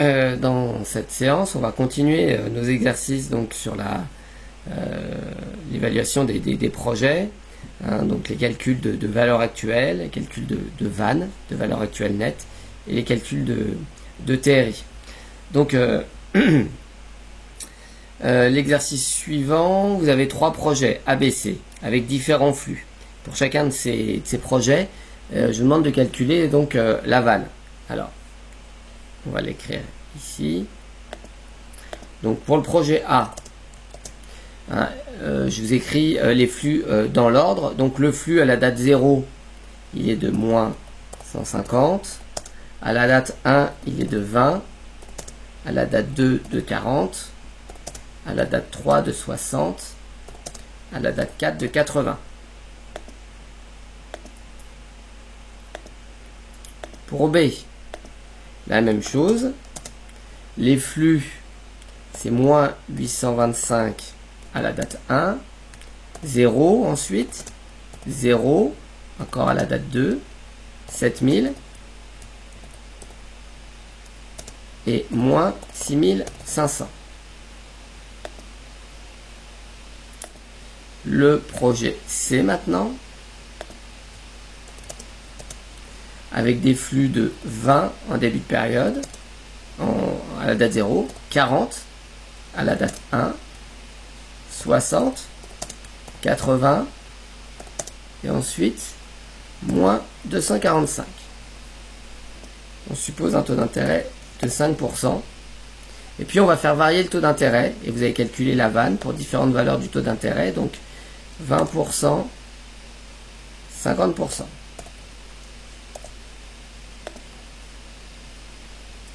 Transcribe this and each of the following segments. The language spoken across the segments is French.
dans cette séance, on va continuer nos exercices donc sur l'évaluation des projets, hein, donc les calculs de valeur actuelle, les calculs de VAN, de valeur actuelle nette, et les calculs de TRI. Donc l'exercice suivant, vous avez 3 projets ABC avec différents flux. Pour chacun de ces projets, je vous demande de calculer donc la VAN. Alors, on va l'écrire ici. Donc pour le projet A, hein, je vous écris les flux dans l'ordre. Donc le flux à la date 0, il est de moins 150. À la date 1, il est de 20. À la date 2, de 40. À la date 3, de 60. À la date 4, de 80. Pour B, la même chose. Les flux, c'est moins 825 à la date 1. 0 ensuite. 0, encore à la date 2. 7000. Et moins 6500. Le projet C maintenant, avec des flux de 20 en début de période, à la date 0, 40 à la date 1, 60, 80, et ensuite moins 245. On suppose un taux d'intérêt de 5%. Et puis on va faire varier le taux d'intérêt, et vous avez calculé la VAN pour différentes valeurs du taux d'intérêt, donc 20%, 50%.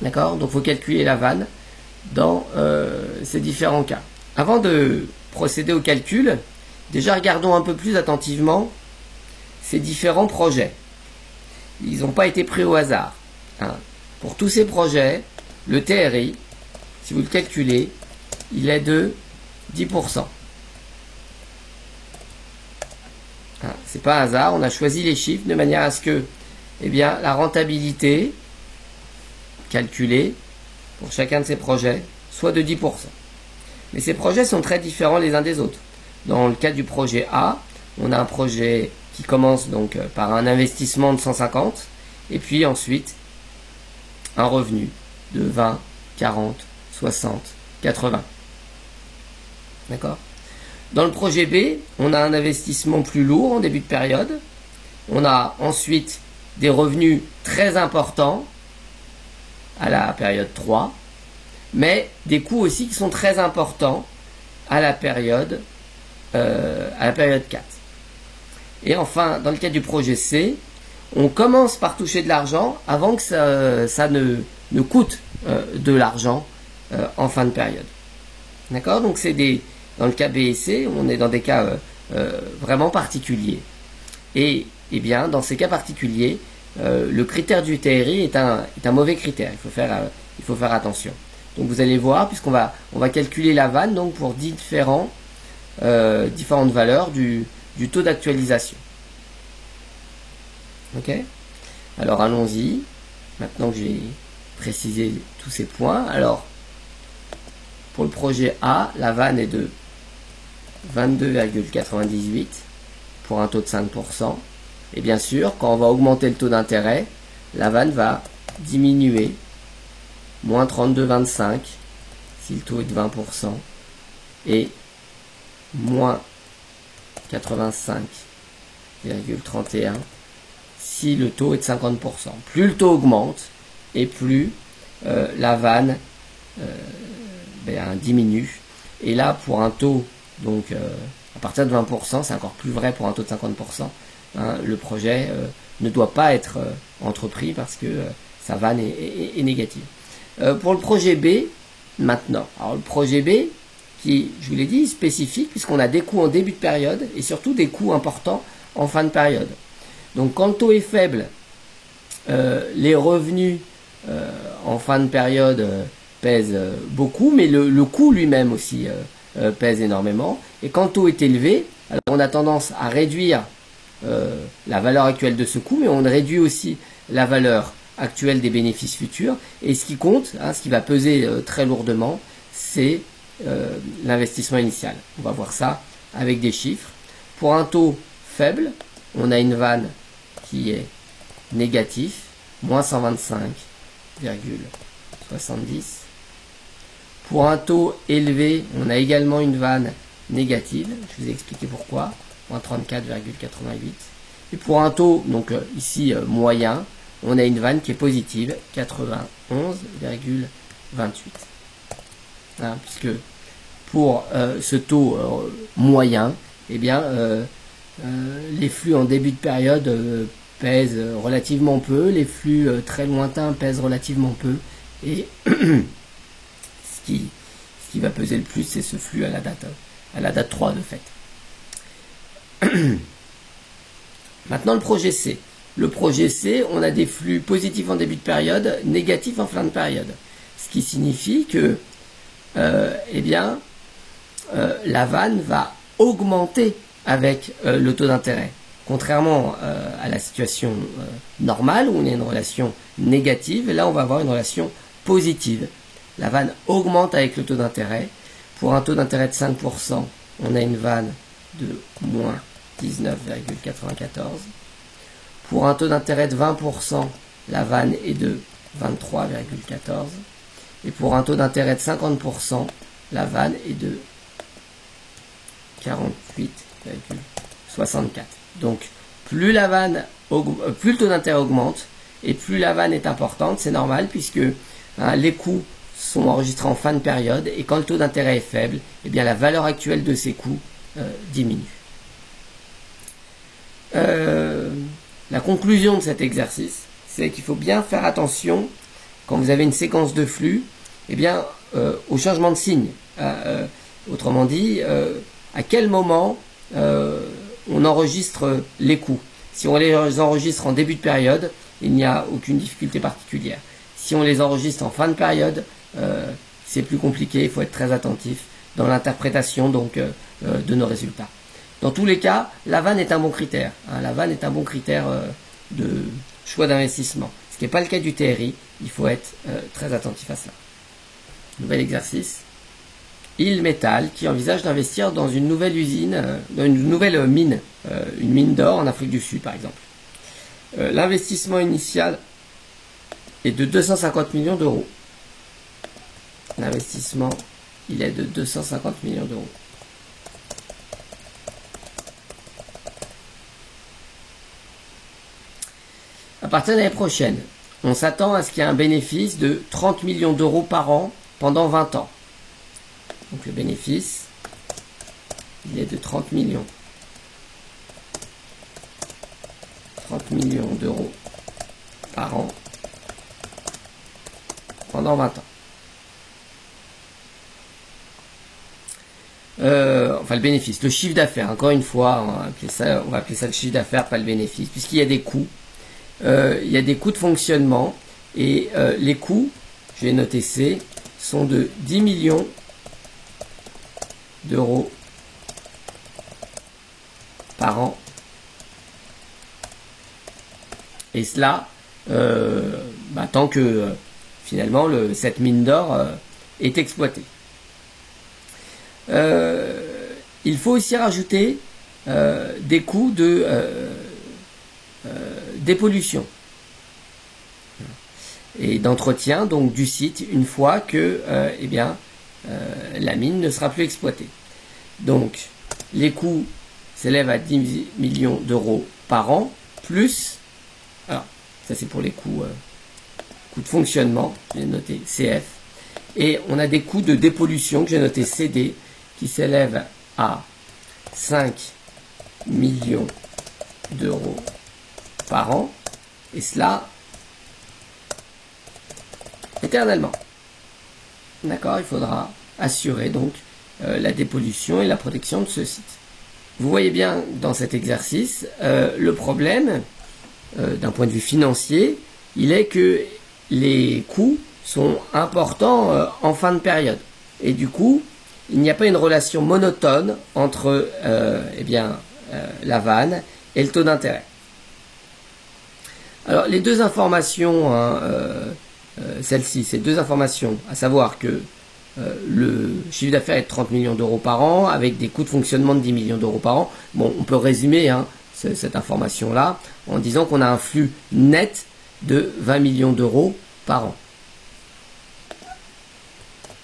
D'accord? Donc il faut calculer la VAN dans ces différents cas. Avant de procéder au calcul, déjà regardons un peu plus attentivement ces différents projets. Ils n'ont pas été pris au hasard, hein. Pour tous ces projets, le TRI, si vous le calculez, il est de 10%. Hein, c'est pas un hasard, on a choisi les chiffres de manière à ce que la rentabilité calculée pour chacun de ces projets soit de 10%. Mais ces projets sont très différents les uns des autres. Dans le cas du projet A, on a un projet qui commence donc par un investissement de 150 et puis ensuite un revenu de 20, 40, 60, 80. D'accord? Dans le projet B, on a un investissement plus lourd en début de période. On a ensuite des revenus très importants à la période 3, mais des coûts aussi qui sont très importants à la période 4. Et enfin, dans le cas du projet C, on commence par toucher de l'argent avant que ça ne coûte de l'argent en fin de période. D'accord? Donc dans le cas B et C, on est dans des cas vraiment particuliers. Et bien, dans ces cas particuliers, le critère du TRI est un mauvais critère. Il faut faire attention. Donc vous allez voir, puisqu'on va calculer la VAN donc pour différentes valeurs du taux d'actualisation. Ok? Alors allons-y. Maintenant que j'ai précisé tous ces points. Alors, pour le projet A, la VAN est de 22,98 pour un taux de 5%. Et bien sûr, quand on va augmenter le taux d'intérêt, la VAN va diminuer. Moins 32,25 si le taux est de 20%. Et moins 85,31 si le taux est de 50%. Plus le taux augmente et plus la VAN diminue. Et là, pour un taux, donc à partir de 20%, c'est encore plus vrai pour un taux de 50%, hein, le projet ne doit pas être entrepris parce que sa VAN est négative. Pour le projet B, maintenant. Alors le projet B, qui, je vous l'ai dit, est spécifique puisqu'on a des coûts en début de période et surtout des coûts importants en fin de période. Donc quand le taux est faible, les revenus en fin de période pèsent beaucoup, mais le coût lui-même aussi pèse énormément. Et quand le taux est élevé, alors on a tendance à réduire la valeur actuelle de ce coût, mais on réduit aussi la valeur actuelle des bénéfices futurs. Et ce qui compte, ce qui va peser très lourdement, c'est l'investissement initial. On va voir ça avec des chiffres. Pour un taux faible, on a une vanne qui est négatif, moins 125,70. Pour un taux élevé, on a également une vanne négative. Je vous ai expliqué pourquoi, moins 34,88. Et pour un taux, donc ici moyen, on a une vanne qui est positive, 91,28. Puisque pour ce taux moyen, eh bien, les flux en début de période pèsent relativement peu, les flux très lointains pèsent relativement peu, et ce qui va peser le plus, c'est ce flux à la date 3 de fait. Maintenant, le projet C. Le projet C, on a des flux positifs en début de période, négatifs en fin de période. Ce qui signifie que la vanne va augmenter avec le taux d'intérêt. Contrairement à la situation normale, où on a une relation négative, là on va avoir une relation positive. La vanne augmente avec le taux d'intérêt. Pour un taux d'intérêt de 5%, on a une vanne de moins 19,94. Pour un taux d'intérêt de 20%, la vanne est de 23,14. Et pour un taux d'intérêt de 50%, la vanne est de 48,64. Donc, plus le taux d'intérêt augmente, et plus la vanne est importante, c'est normal, puisque les coûts sont enregistrés en fin de période, et quand le taux d'intérêt est faible, eh bien la valeur actuelle de ces coûts diminue. La conclusion de cet exercice, c'est qu'il faut bien faire attention, quand vous avez une séquence de flux, au changement de signe. Autrement dit, à quel moment on enregistre les coûts. Si on les enregistre en début de période, il n'y a aucune difficulté particulière. Si on les enregistre en fin de période, c'est plus compliqué, il faut être très attentif dans l'interprétation de nos résultats. Dans tous les cas, la vanne est un bon critère. La vanne est un bon critère de choix d'investissement. Ce qui n'est pas le cas du TRI, il faut être très attentif à cela. Nouvel exercice. Il Metal qui envisage d'investir dans une nouvelle usine, dans une nouvelle mine, une mine d'or en Afrique du Sud par exemple. L'investissement initial est de 250 millions d'euros. L'investissement, il est de 250 millions d'euros. À partir de l'année prochaine, on s'attend à ce qu'il y ait un bénéfice de 30 millions d'euros par an pendant 20 ans. Donc le bénéfice, il est de 30 millions. 30 millions d'euros par an pendant 20 ans. Le bénéfice, le chiffre d'affaires, encore une fois, on va appeler ça le chiffre d'affaires, pas le bénéfice, puisqu'il y a des coûts. Il y a des coûts de fonctionnement, et les coûts, je vais noter C, sont de 10 millions d'euros par an. Et cela, tant que finalement cette mine d'or est exploitée. Il faut aussi rajouter des coûts de dépollution et d'entretien donc du site une fois que la mine ne sera plus exploitée. Donc les coûts s'élèvent à 10 millions d'euros par an, plus, alors ça c'est pour les coûts de fonctionnement, j'ai noté CF, et on a des coûts de dépollution que j'ai noté CD qui s'élèvent à 5 millions d'euros par an, et cela éternellement. D'accord, il faudra assurer donc la dépollution et la protection de ce site. Vous voyez bien dans cet exercice, le problème d'un point de vue financier, il est que les coûts sont importants en fin de période. Et du coup, il n'y a pas une relation monotone entre la vanne et le taux d'intérêt. Alors, les deux informations, hein, celle-ci, ces deux informations, à savoir que le chiffre d'affaires est de 30 millions d'euros par an, avec des coûts de fonctionnement de 10 millions d'euros par an. Bon, on peut résumer hein, cette information-là en disant qu'on a un flux net de 20 millions d'euros par an.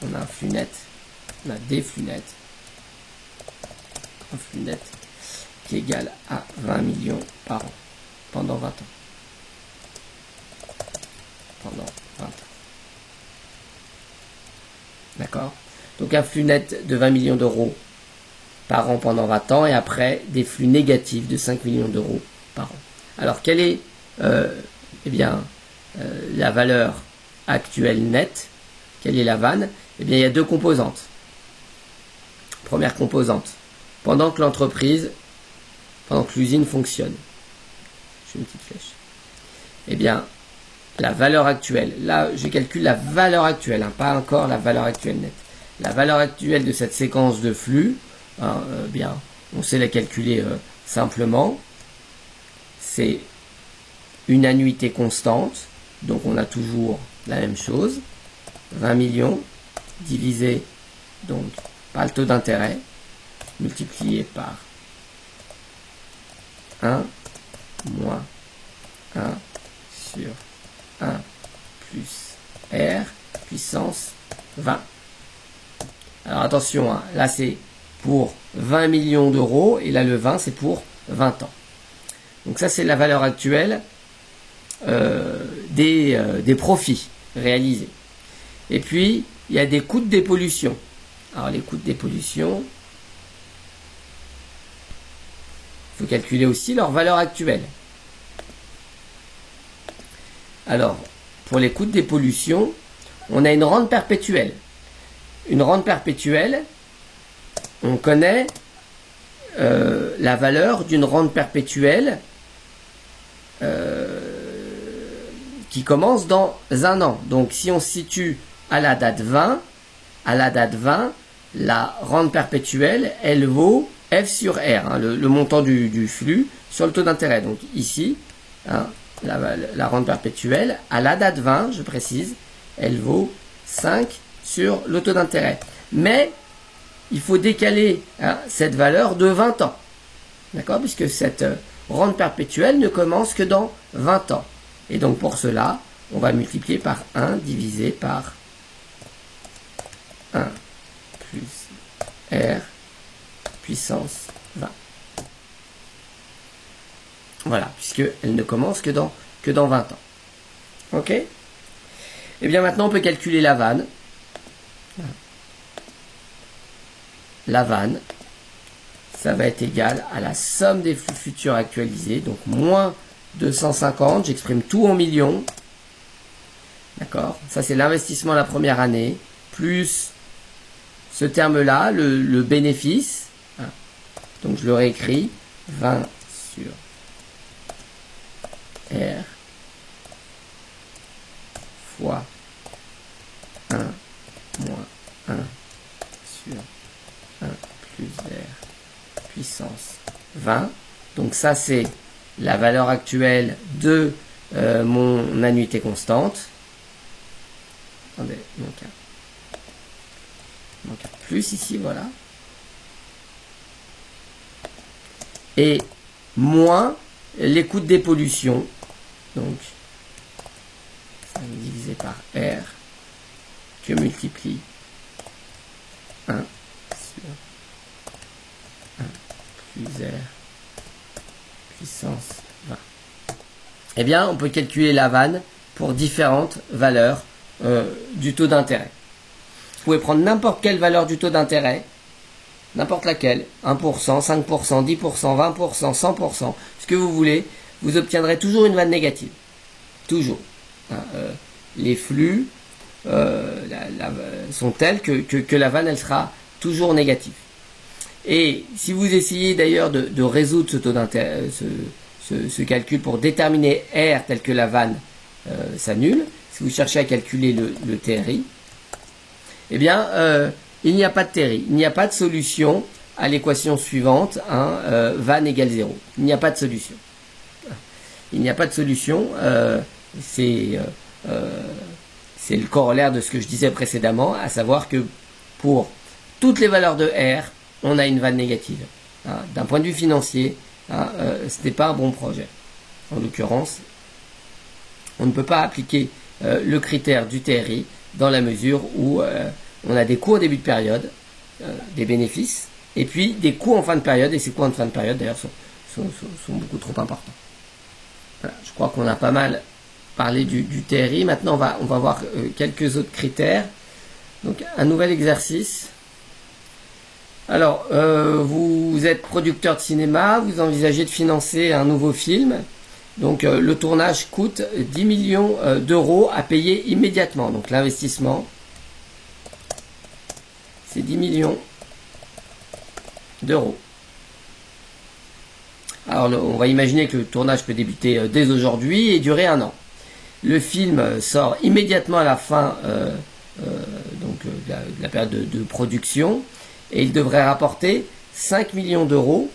On a un flux net, on a des flux nets, un flux net qui est égal à 20 millions par an pendant 20 ans. Pendant 20 ans. D'accord? Donc un flux net de 20 millions d'euros par an pendant 20 ans et après des flux négatifs de 5 millions d'euros par an. Alors quelle est la valeur actuelle nette? Quelle est la vanne? Eh bien il y a deux composantes. Première composante, pendant que l'usine fonctionne. Je fais une petite flèche. Eh bien la valeur actuelle, là je calcule la valeur actuelle, hein, pas encore la valeur actuelle nette. La valeur actuelle de cette séquence de flux, hein, bien, on sait la calculer simplement. C'est une annuité constante, donc on a toujours la même chose. 20 millions divisé donc par le taux d'intérêt, multiplié par 1 moins 1 sur 1 plus R puissance 20. Alors attention, hein, là c'est pour 20 millions d'euros et là le 20 c'est pour 20 ans. Donc ça c'est la valeur actuelle des profits réalisés. Et puis il y a des coûts de dépollution. Alors les coûts de dépollution, il faut calculer aussi leur valeur actuelle. Alors, pour les coûts de dépollution, on a une rente perpétuelle. Une rente perpétuelle, on connaît la valeur d'une rente perpétuelle qui commence dans un an. Donc, si on se situe à la date 20, la rente perpétuelle, elle vaut F sur R, hein, le montant du flux sur le taux d'intérêt. Donc, ici, hein, la rente perpétuelle, à la date 20, je précise, elle vaut 5 sur le taux d'intérêt. Mais, il faut décaler hein, cette valeur de 20 ans. D'accord? Puisque cette rente perpétuelle ne commence que dans 20 ans. Et donc, pour cela, on va multiplier par 1 divisé par 1 plus R puissance 20. Voilà, puisqu'elle ne commence que dans 20 ans. Ok? Et bien maintenant, on peut calculer la vanne. La vanne, ça va être égal à la somme des flux futurs actualisés, donc moins 250, j'exprime tout en millions. D'accord? Ça, c'est l'investissement la première année, plus ce terme-là, le bénéfice. Donc, je le réécris, 20 sur R fois 1 moins 1 sur 1 plus R puissance 20. Donc ça c'est la valeur actuelle de mon annuité constante. Attendez, il manque un plus ici, voilà. Et moins les coûts de dépollution. Donc, ça va diviser par R que multiplie 1 sur 1 plus R puissance 20. Eh bien, on peut calculer la vanne pour différentes valeurs du taux d'intérêt. Vous pouvez prendre n'importe quelle valeur du taux d'intérêt, n'importe laquelle, 1%, 5%, 10%, 20%, 100%, ce que vous voulez, vous obtiendrez toujours une vanne négative. Toujours. Les flux sont tels que la vanne, elle sera toujours négative. Et si vous essayez d'ailleurs de résoudre ce taux d'intérêt, ce calcul pour déterminer R tel que la vanne s'annule, si vous cherchez à calculer le TRI, eh bien, il n'y a pas de TRI, il n'y a pas de solution à l'équation suivante, vanne égale 0. Il n'y a pas de solution. il n'y a pas de solution. C'est le corollaire de ce que je disais précédemment, à savoir que pour toutes les valeurs de R, on a une vanne négative. Hein, d'un point de vue financier, hein, ce n'est pas un bon projet. En l'occurrence, on ne peut pas appliquer le critère du TRI dans la mesure où on a des coûts en début de période, des bénéfices, et puis des coûts en fin de période, et ces coûts en fin de période d'ailleurs sont beaucoup trop importants. Voilà, je crois qu'on a pas mal parlé du TRI. Maintenant on va voir quelques autres critères. Donc un nouvel exercice. Alors vous êtes producteur de cinéma, vous envisagez de financer un nouveau film. Donc le tournage coûte 10 millions d'euros à payer immédiatement. Donc l'investissement, c'est 10 millions d'euros. Alors on va imaginer que le tournage peut débuter dès aujourd'hui et durer 1 an. Le film sort immédiatement à la fin de la période de production et il devrait rapporter 5 millions d'euros.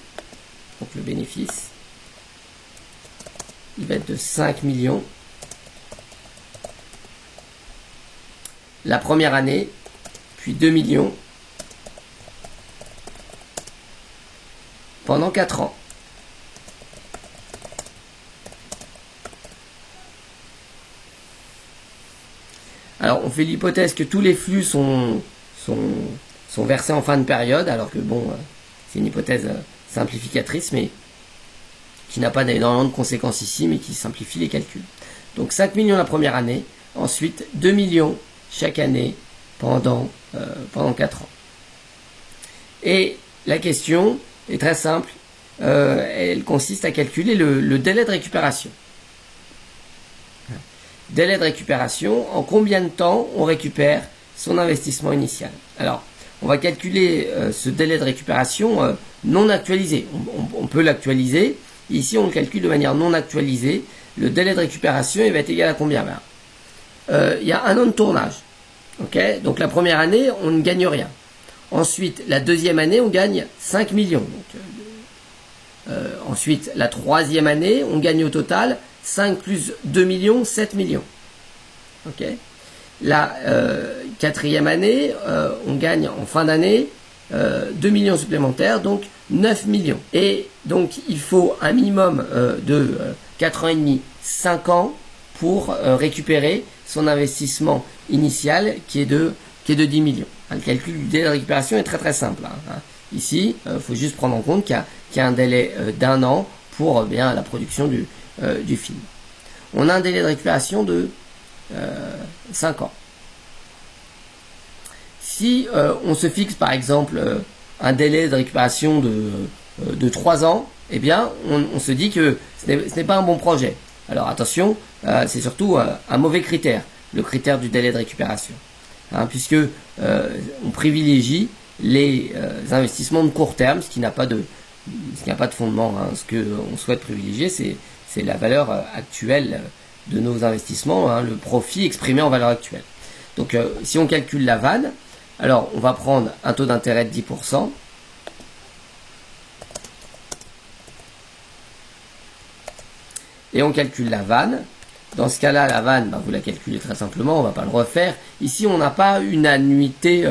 Donc le bénéfice, il va être de 5 millions la première année, puis 2 millions pendant 4 ans. Alors on fait l'hypothèse que tous les flux sont versés en fin de période, alors que bon, c'est une hypothèse simplificatrice, mais qui n'a pas énormément de conséquences ici, mais qui simplifie les calculs. Donc 5 millions la première année, ensuite 2 millions chaque année pendant 4 ans. Et la question est très simple, elle consiste à calculer le délai de récupération. Délai de récupération, en combien de temps on récupère son investissement initial. Alors, on va calculer ce délai de récupération non actualisé. On peut l'actualiser. Ici, on le calcule de manière non actualisée. Le délai de récupération, il va être égal à combien? Il y a 1 an de tournage. Okay, donc la première année, on ne gagne rien. Ensuite, la deuxième année, on gagne 5 millions. Donc, ensuite, la troisième année, on gagne au total 5 plus 2 millions, 7 millions. Okay. La quatrième année, on gagne en fin d'année 2 millions supplémentaires, donc 9 millions. Et donc, il faut un minimum de 4 ans et demi, 5 ans pour récupérer son investissement initial qui est de 10 millions. Le calcul du délai de récupération est très très simple. Ici, il faut juste prendre en compte qu'il y a un délai d'1 an pour la production du film. On a un délai de récupération de 5 ans. Si on se fixe par exemple un délai de récupération de 3 ans, eh bien on se dit que ce n'est pas un bon projet. Alors attention, c'est surtout un mauvais critère, le critère du délai de récupération. Puisque on privilégie les investissements de court terme, ce qui n'a pas de fondement. Ce qu'on souhaite privilégier, c'est la valeur actuelle de nos investissements, le profit exprimé en valeur actuelle. Donc si on calcule la vanne, alors on va prendre un taux d'intérêt de 10%. Et on calcule la vanne. Dans ce cas-là, la vanne, vous la calculez très simplement, on ne va pas le refaire. Ici, on n'a pas une annuité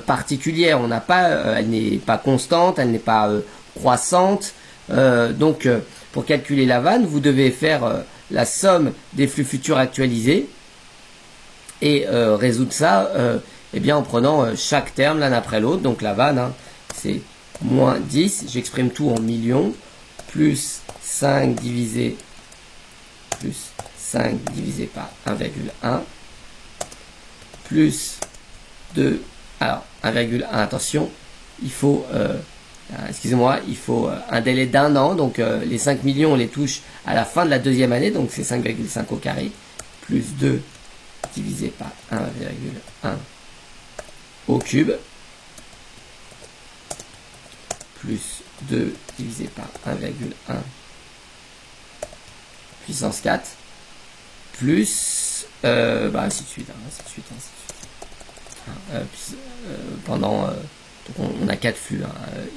particulière, elle n'est pas constante, elle n'est pas croissante. Donc, pour calculer la vanne, vous devez faire la somme des flux futurs actualisés et résoudre ça en prenant chaque terme l'un après l'autre. Donc la vanne, c'est moins 10, j'exprime tout en millions, plus 5 divisé par 1,1 plus 2, alors 1,1, attention, il faut il faut un délai d'1 an, donc les 5 millions on les touche à la fin de la deuxième année, donc c'est 5,5 au carré, plus 2 divisé par 1,1 au cube, plus 2 divisé par 1,1 puissance 4, plus, ainsi de suite, pendant, donc on a 4 flux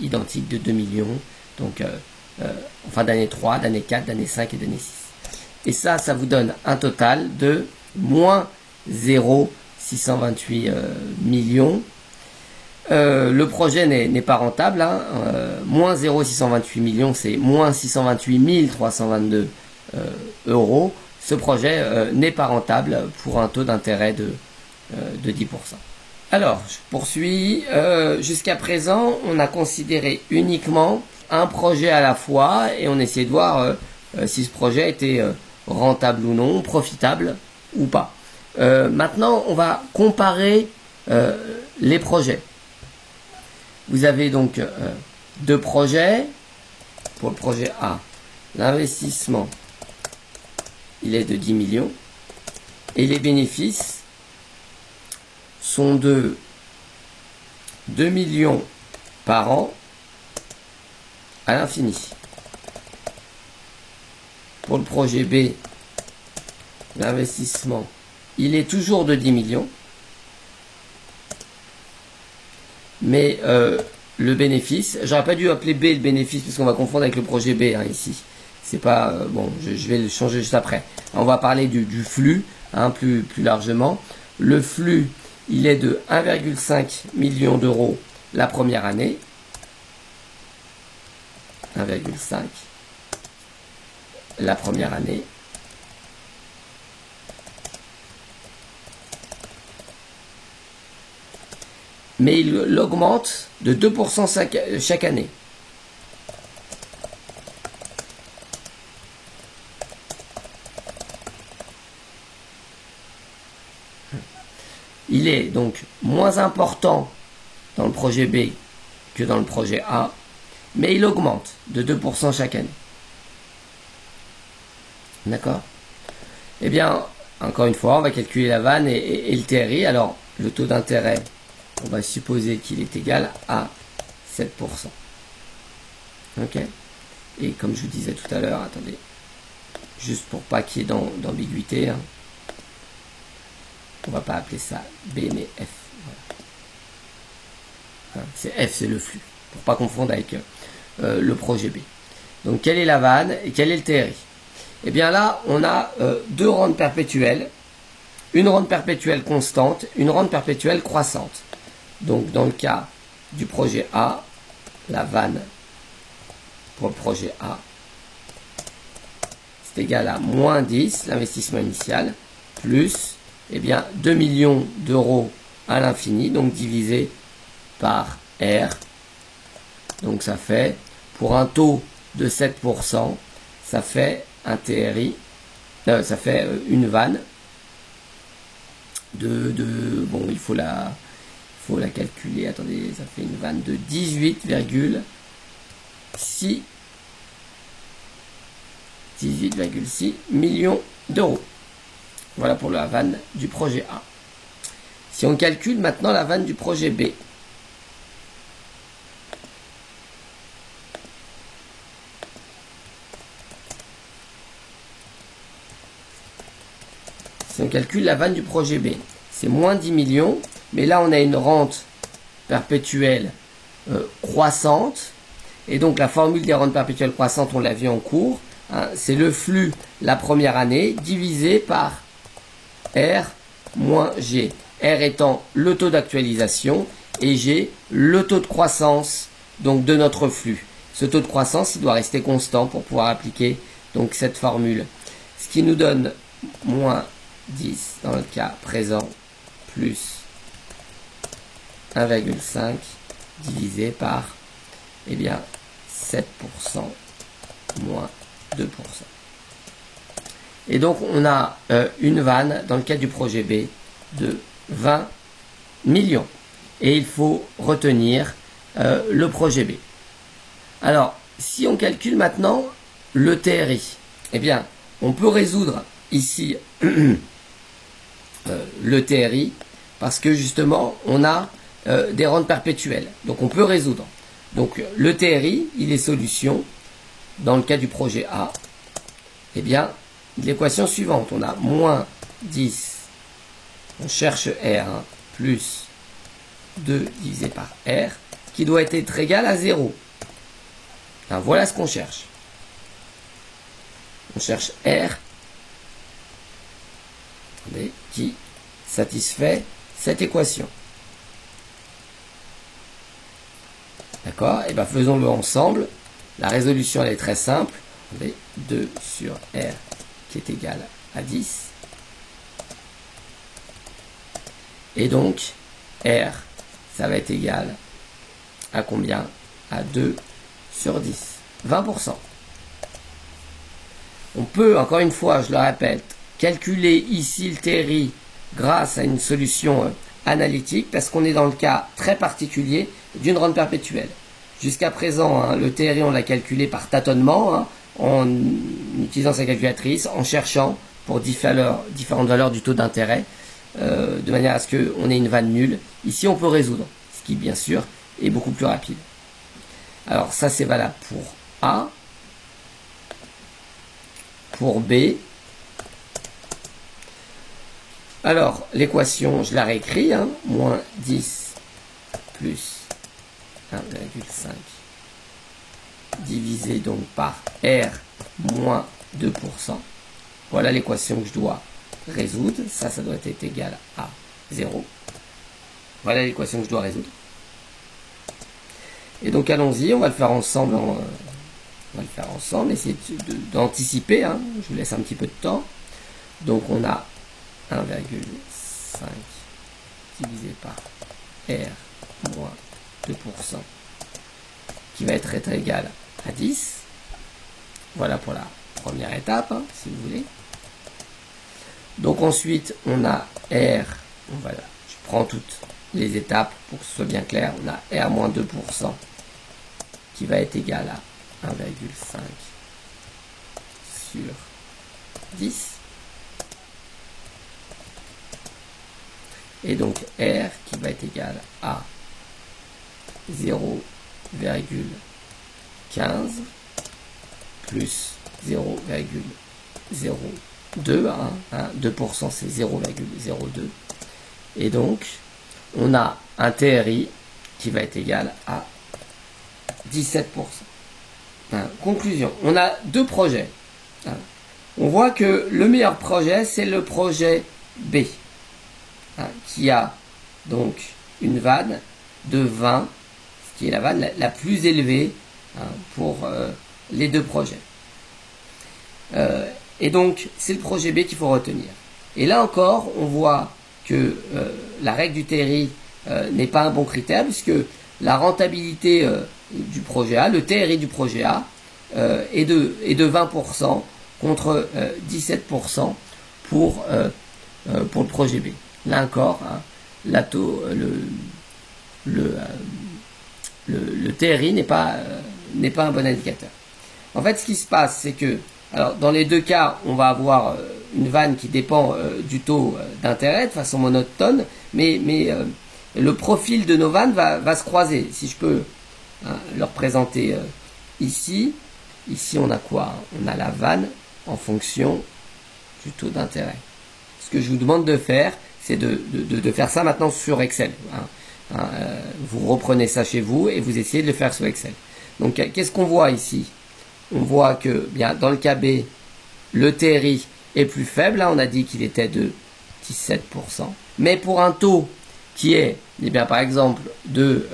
identiques de 2 millions, donc en fin d'année 3, d'année 4, d'année 5 et d'année 6. Et ça vous donne un total de moins 0,628 millions. Le projet n'est pas rentable, hein. Moins 0,628 millions, c'est moins 628 322 euros. Ce projet n'est pas rentable pour un taux d'intérêt de 10%. Alors, je poursuis. Jusqu'à présent, on a considéré uniquement un projet à la fois et on essayait de voir si ce projet était rentable ou non, profitable ou pas. Maintenant, on va comparer les projets. Vous avez donc deux projets. Pour le projet A, l'investissement, il est de 10 millions. Et les bénéfices sont de 2 millions par an à l'infini. Pour le projet B, l'investissement, il est toujours de 10 millions. Mais le bénéfice, j'aurais pas dû appeler B le bénéfice parce qu'on va confondre avec le projet B hein, ici. C'est pas bon, je vais le changer juste après. On va parler du flux hein, plus largement. Le flux, il est de 1,5 million d'euros la première année. 1,5 la première année. Mais il augmente de 2% chaque année. Il est donc moins important dans le projet B que dans le projet A, mais il augmente de 2% chaque année. D'accord? Eh bien, encore une fois, on va calculer la vanne et le TRI. Alors, le taux d'intérêt, on va supposer qu'il est égal à 7%. Ok? Et comme je vous disais tout à l'heure, attendez, juste pour pas qu'il y ait d'ambiguïté, hein, on va pas appeler ça B mais F. Voilà. C'est F, c'est le flux, pour pas confondre avec le projet B. Donc quelle est la vanne et quel est le TRI? Eh bien là, on a deux rentes perpétuelles, une rente perpétuelle constante, une rente perpétuelle croissante. Donc dans le cas du projet A, la vanne pour le projet A, c'est égal à moins 10, l'investissement initial, plus eh bien, 2 millions d'euros à l'infini, donc divisé par R. Donc ça fait, pour un taux de 7%, ça fait un TRI, ça fait une vanne bon, il faut la calculer, attendez, ça fait une vanne de 18,6 millions d'euros. Voilà pour la vanne du projet A. Si on calcule maintenant la vanne du projet B, si on calcule la vanne du projet B, c'est moins 10 millions, mais là on a une rente perpétuelle croissante, et donc la formule des rentes perpétuelles croissantes, on l'a vu en cours, hein, c'est le flux la première année divisé par R moins G. R étant le taux d'actualisation et G le taux de croissance donc de notre flux. Ce taux de croissance, il doit rester constant pour pouvoir appliquer donc cette formule. Ce qui nous donne moins 10 dans le cas présent plus 1,5 divisé par eh bien 7% moins 2%. Et donc on a une vanne dans le cas du projet B de 20 millions. Et il faut retenir le projet B. Alors, si on calcule maintenant le TRI, eh bien, on peut résoudre ici le TRI parce que justement, on a des rentes perpétuelles. Donc, on peut résoudre. Donc, le TRI, il est solution dans le cas du projet A. Eh bien, l'équation suivante, on a moins 10, on cherche R, hein, plus 2 divisé par R, qui doit être égal à 0. Alors, voilà ce qu'on cherche. On cherche R qui satisfait cette équation. D'accord? Et bien faisons-le ensemble. La résolution elle est très simple. 2 sur R qui est égal à 10. Et donc, R, ça va être égal à combien? À 2 sur 10. 20%. On peut, encore une fois, je le répète, calculer ici le TRI grâce à une solution analytique, parce qu'on est dans le cas très particulier d'une rente perpétuelle. Jusqu'à présent, hein, le TRI, on l'a calculé par tâtonnement, hein, en utilisant sa calculatrice, en cherchant pour différentes valeurs du taux d'intérêt, de manière à ce qu'on ait une vanne nulle. Ici, on peut résoudre, ce qui, bien sûr, est beaucoup plus rapide. Alors, ça, c'est valable pour A, pour B. Alors, l'équation, je la réécris, hein, moins 10 plus 1,5 divisé donc par R moins 2%. Voilà l'équation que je dois résoudre. Ça doit être égal à 0. Voilà l'équation que je dois résoudre. Et donc allons-y, on va le faire ensemble. Essayer d'anticiper. Hein. Je vous laisse un petit peu de temps. Donc on a 1,5 divisé par R moins 2% qui va être égal à 10. Voilà pour la première étape, hein, si vous voulez. Donc ensuite, on a R. Voilà, je prends toutes les étapes pour que ce soit bien clair. On a R moins 2% qui va être égal à 1,5 sur 10. Et donc R qui va être égal à 0,15 plus 0,02, hein, 2% c'est 0,02. Et donc, on a un TRI qui va être égal à 17%. Hein, conclusion, on a deux projets. Hein. On voit que le meilleur projet, c'est le projet B, hein, qui a donc une vanne de 20, ce qui est la vanne la plus élevée, hein, pour les deux projets. Et donc, c'est le projet B qu'il faut retenir. Et là encore, on voit que la règle du TRI n'est pas un bon critère, puisque la rentabilité du projet A, le TRI du projet A, est de 20% contre 17% pour le projet B. Là encore, hein, le TRI n'est pas un bon indicateur. En fait, ce qui se passe, c'est que, alors, dans les deux cas, on va avoir une vanne qui dépend du taux d'intérêt de façon monotone, mais le profil de nos vannes va se croiser. Si je peux, hein, le représenter ici. Ici, on a quoi? On a la vanne en fonction du taux d'intérêt. Ce que je vous demande de faire, c'est de faire ça maintenant sur Excel. Hein. Vous reprenez ça chez vous et vous essayez de le faire sur Excel. Donc, qu'est-ce qu'on voit ici? On voit que, bien, dans le cas B, le TRI est plus faible. Là, on a dit qu'il était de 17%. Mais pour un taux qui est, eh bien, par exemple, de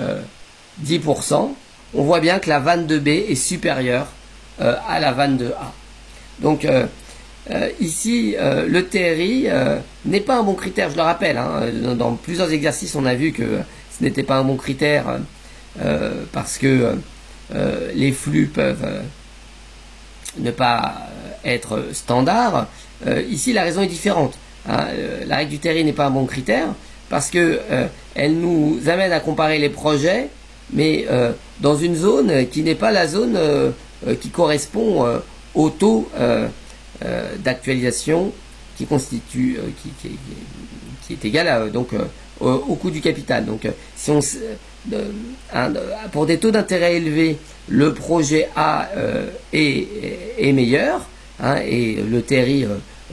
10%, on voit bien que la vanne de B est supérieure à la vanne de A. Donc, ici, le TRI n'est pas un bon critère, je le rappelle. Hein, dans plusieurs exercices, on a vu que ce n'était pas un bon critère parce que les flux peuvent ne pas être standards. Ici, la raison est différente. Hein, la règle du TRI n'est pas un bon critère parce que elle nous amène à comparer les projets, mais dans une zone qui n'est pas la zone qui correspond au taux d'actualisation qui constitue, qui est égal à, donc au coût du capital. Donc, si on pour des taux d'intérêt élevés, le projet A est meilleur, hein, et le TRI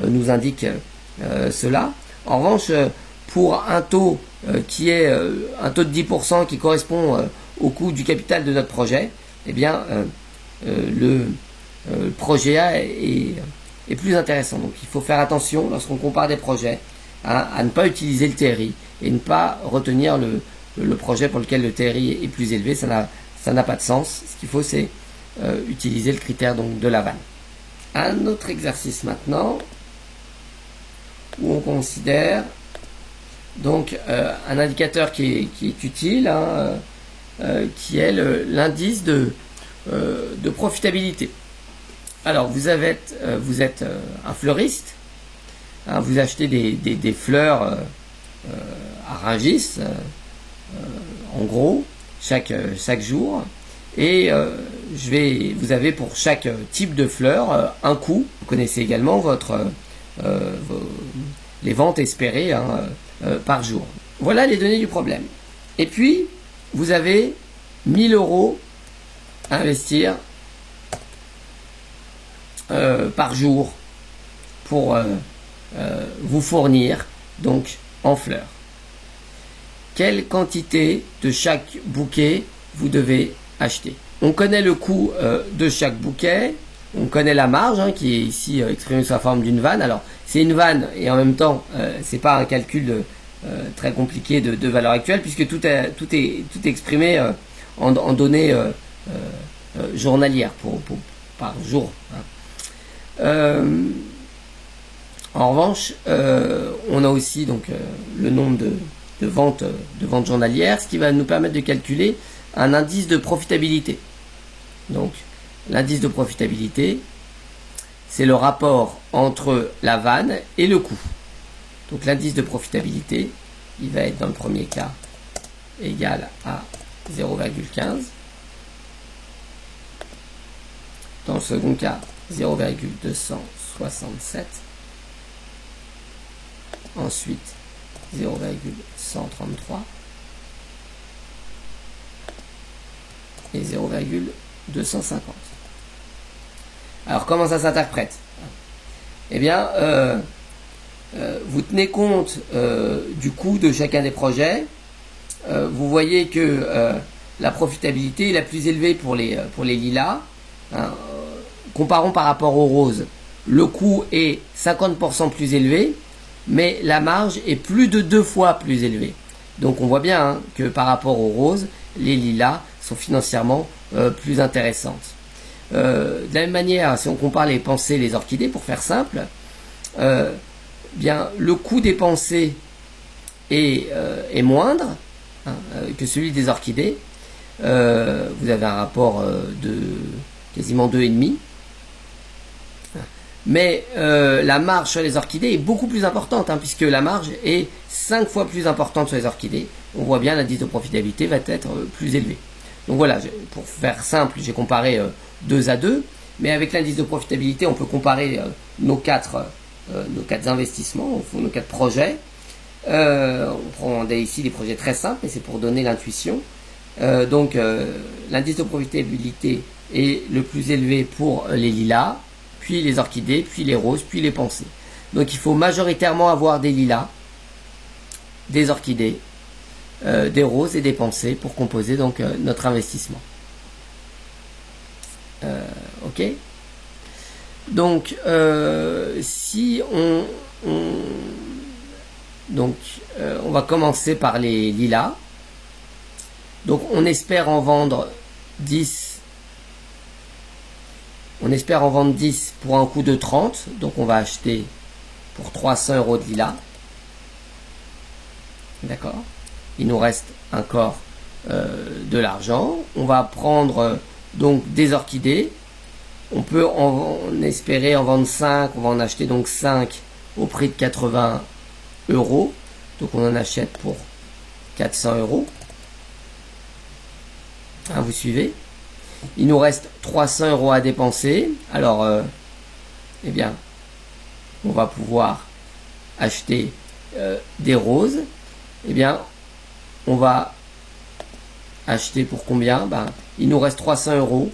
nous indique cela. En revanche, pour un taux qui est un taux de 10% qui correspond au coût du capital de notre projet, eh bien, le projet A est est plus intéressant. Donc il faut faire attention lorsqu'on compare des projets à ne pas utiliser le TRI et ne pas retenir le projet pour lequel le TRI est plus élevé. Ça n'a pas de sens. Ce qu'il faut, c'est utiliser le critère donc, de la vanne. Un autre exercice maintenant où on considère donc un indicateur qui est utile, qui est l'indice de profitabilité. Alors vous êtes un fleuriste, vous achetez des fleurs à Rungis, en gros, chaque jour, et vous avez pour chaque type de fleur un coût. Vous connaissez également les ventes espérées par jour. Voilà les données du problème. Et puis, vous avez 1000 € à investir par jour pour vous fournir donc en fleurs. Quelle quantité de chaque bouquet vous devez acheter? On connaît le coût de chaque bouquet, on connaît la marge qui est ici exprimée sous la forme d'une vanne. Alors c'est une vanne et en même temps c'est pas un calcul très compliqué de valeur actuelle puisque tout est exprimé en données journalières par jour. En revanche, on a aussi donc le nombre de ventes journalières, ce qui va nous permettre de calculer un indice de profitabilité. Donc, l'indice de profitabilité, c'est le rapport entre la vanne et le coût. Donc, l'indice de profitabilité, il va être dans le premier cas égal à 0,15. Dans le second cas, 0,267. Ensuite, 0,133 et 0,250. Alors, comment ça s'interprète? Eh bien, vous tenez compte du coût de chacun des projets. Vous voyez que la profitabilité est la plus élevée pour les lilas. Comparons par rapport au rose. Le coût est 50% plus élevé, mais la marge est plus de 2 fois plus élevée. Donc on voit bien que par rapport au rose, les lilas sont financièrement plus intéressantes. De la même manière, si on compare les pensées et les orchidées, pour faire simple, bien le coût des pensées est moindre que celui des orchidées. Vous avez un rapport de quasiment 2,5. Mais la marge sur les orchidées est beaucoup plus importante, puisque la marge est 5 fois plus importante sur les orchidées. On voit bien l'indice de profitabilité va être plus élevé. Donc voilà, pour faire simple, j'ai comparé 2 à 2, mais avec l'indice de profitabilité, on peut comparer nos quatre investissements, nos 4 projets. On prend ici des projets très simples, mais c'est pour donner l'intuition. Donc l'indice de profitabilité est le plus élevé pour les lilas, puis les orchidées, puis les roses, puis les pensées. Donc il faut majoritairement avoir des lilas, des orchidées, des roses et des pensées pour composer donc notre investissement. Ok. Donc si on va commencer par les lilas. Donc on espère en vendre 10. On espère en vendre 10 pour un coût de 30. Donc on va acheter pour 300 € de lilas. D'accord. Il nous reste encore de l'argent. On va prendre donc des orchidées. On peut en espérer en vendre 5. On va en acheter donc 5 au prix de 80 €. Donc on en achète pour 400 €. Vous suivez? Il nous reste 300 € à dépenser. Alors, eh bien, on va pouvoir acheter des roses. Eh bien, on va acheter pour combien? Il nous reste 300 €.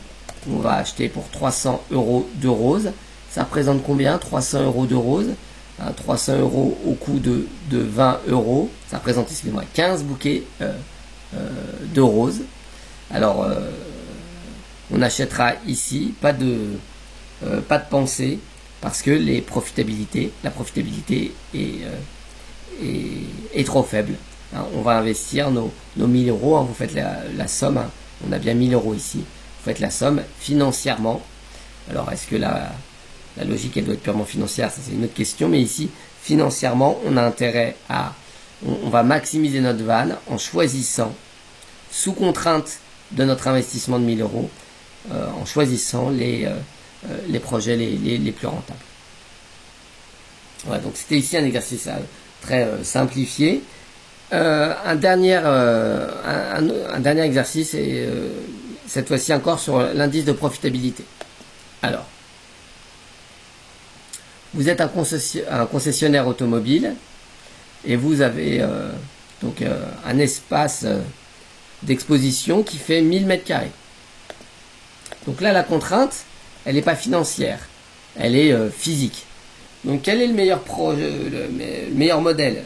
On va acheter pour 300 € de roses. Ça représente combien? 300 € de roses. 300 € au coût de 20 €. Ça représente, excusez-moi, 15 bouquets de roses. Alors, on achètera ici, pas de pensée, parce que la profitabilité est trop faible. Hein, on va investir nos 1000 euros, hein, vous faites la somme, hein, on a bien 1000 euros ici, vous faites la somme financièrement. Alors est-ce que la logique elle doit être purement financière, ça c'est une autre question, mais ici financièrement on a intérêt à, on va maximiser notre vanne en choisissant, sous contrainte de notre investissement de 1000 euros, en choisissant les projets les plus rentables. Voilà, donc c'était ici un exercice très simplifié. Un dernier exercice, et cette fois-ci encore sur l'indice de profitabilité. Alors, vous êtes un concessionnaire automobile et vous avez un espace d'exposition qui fait 1000 m². Donc là, la contrainte, elle n'est pas financière, elle est physique. Donc quel est le meilleur le meilleur modèle?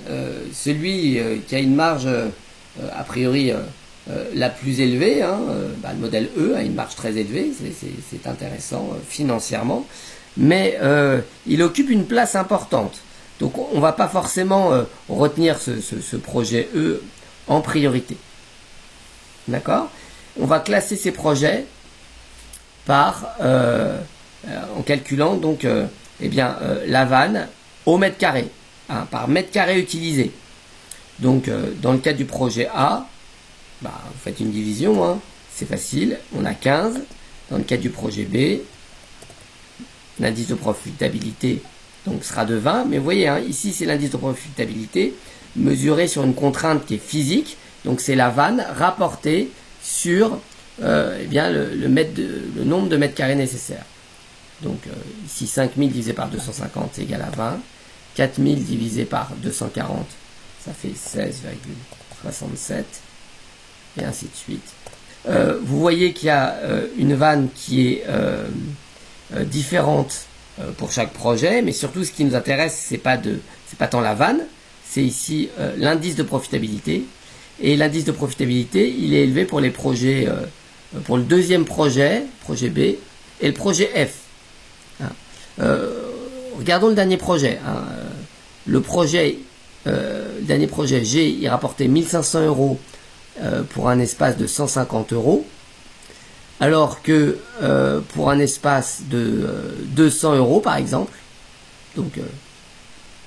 Celui qui a une marge a priori la plus élevée, hein, le modèle E a une marge très élevée, c'est intéressant financièrement, mais il occupe une place importante. Donc on ne va pas forcément retenir ce projet E en priorité. D'accord? On va classer ces projets par en calculant donc la vanne au mètre carré, hein, par mètre carré utilisé. Donc dans le cas du projet A, vous faites une division, hein, c'est facile, on a 15. Dans le cas du projet B, l'indice de profitabilité donc sera de 20, mais vous voyez, hein, ici c'est l'indice de profitabilité mesuré sur une contrainte qui est physique, donc c'est la vanne rapportée sur le nombre de mètres carrés nécessaires. Donc ici 5000 divisé par 250 c'est égal à 20, 4000 divisé par 240 ça fait 16,67 et ainsi de suite. Vous voyez qu'il y a une vanne qui est différente pour chaque projet, mais surtout ce qui nous intéresse c'est pas tant la vanne, c'est ici l'indice de profitabilité, et l'indice de profitabilité il est élevé pour les projets, pour le deuxième projet B, et le projet F. Regardons le dernier projet. Hein. Le dernier projet G, il rapportait 1500 euros pour un espace de 150 euros, alors que pour un espace de 200 euros par exemple, donc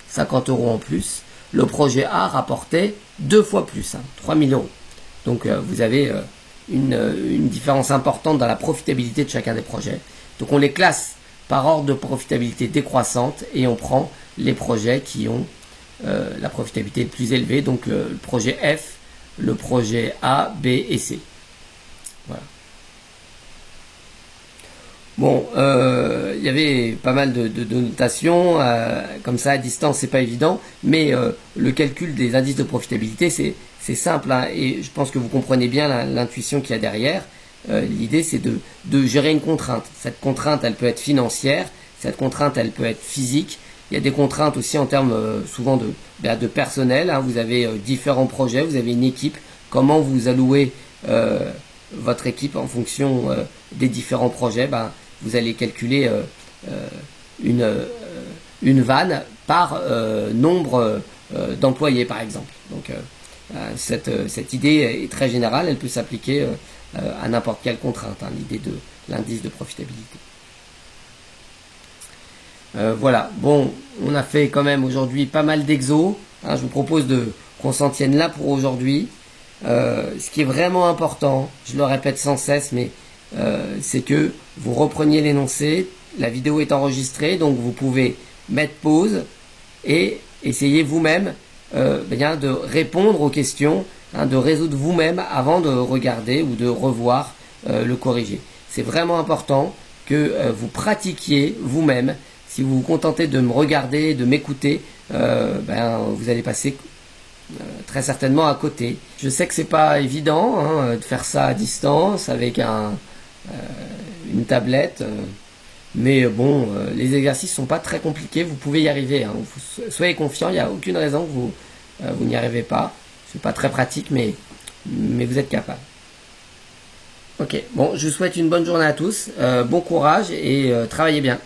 50 euros en plus, le projet A rapportait 2 fois plus, 3000 euros. Donc vous avez une différence importante dans la profitabilité de chacun des projets. Donc on les classe par ordre de profitabilité décroissante et on prend les projets qui ont la profitabilité le plus élevée, donc le projet F, le projet A, B et C. Voilà. Bon, il y avait pas mal de notations, comme ça à distance c'est pas évident, mais le calcul des indices de profitabilité c'est simple, hein, et je pense que vous comprenez bien l'intuition qu'il y a derrière. L'idée c'est de gérer une contrainte. Cette contrainte elle peut être financière, cette contrainte elle peut être physique. Il y a des contraintes aussi en termes souvent de personnel, hein. Vous avez différents projets, vous avez une équipe, comment vous allouez votre équipe en fonction des différents projets, vous allez calculer une vanne par nombre d'employés par exemple. Donc cette idée est très générale, elle peut s'appliquer à n'importe quelle contrainte, hein, l'idée de l'indice de profitabilité. Voilà, bon, on a fait quand même aujourd'hui pas mal d'exos, hein, je vous propose qu'on s'en tienne là pour aujourd'hui. Ce qui est vraiment important, je le répète sans cesse, mais c'est que vous repreniez l'énoncé, la vidéo est enregistrée, donc vous pouvez mettre pause et essayer vous-même de répondre aux questions, hein, de résoudre vous-même avant de regarder ou de revoir le corriger. C'est vraiment important que vous pratiquiez vous-même. Si vous vous contentez de me regarder, de m'écouter, vous allez passer très certainement à côté. Je sais que c'est pas évident, hein, de faire ça à distance avec une tablette, mais bon, les exercices sont pas très compliqués, vous pouvez y arriver, hein. Soyez confiants, il n'y a aucune raison que vous n'y arrivez pas. C'est pas très pratique, mais vous êtes capable. Ok, bon, je vous souhaite une bonne journée à tous, bon courage et travaillez bien.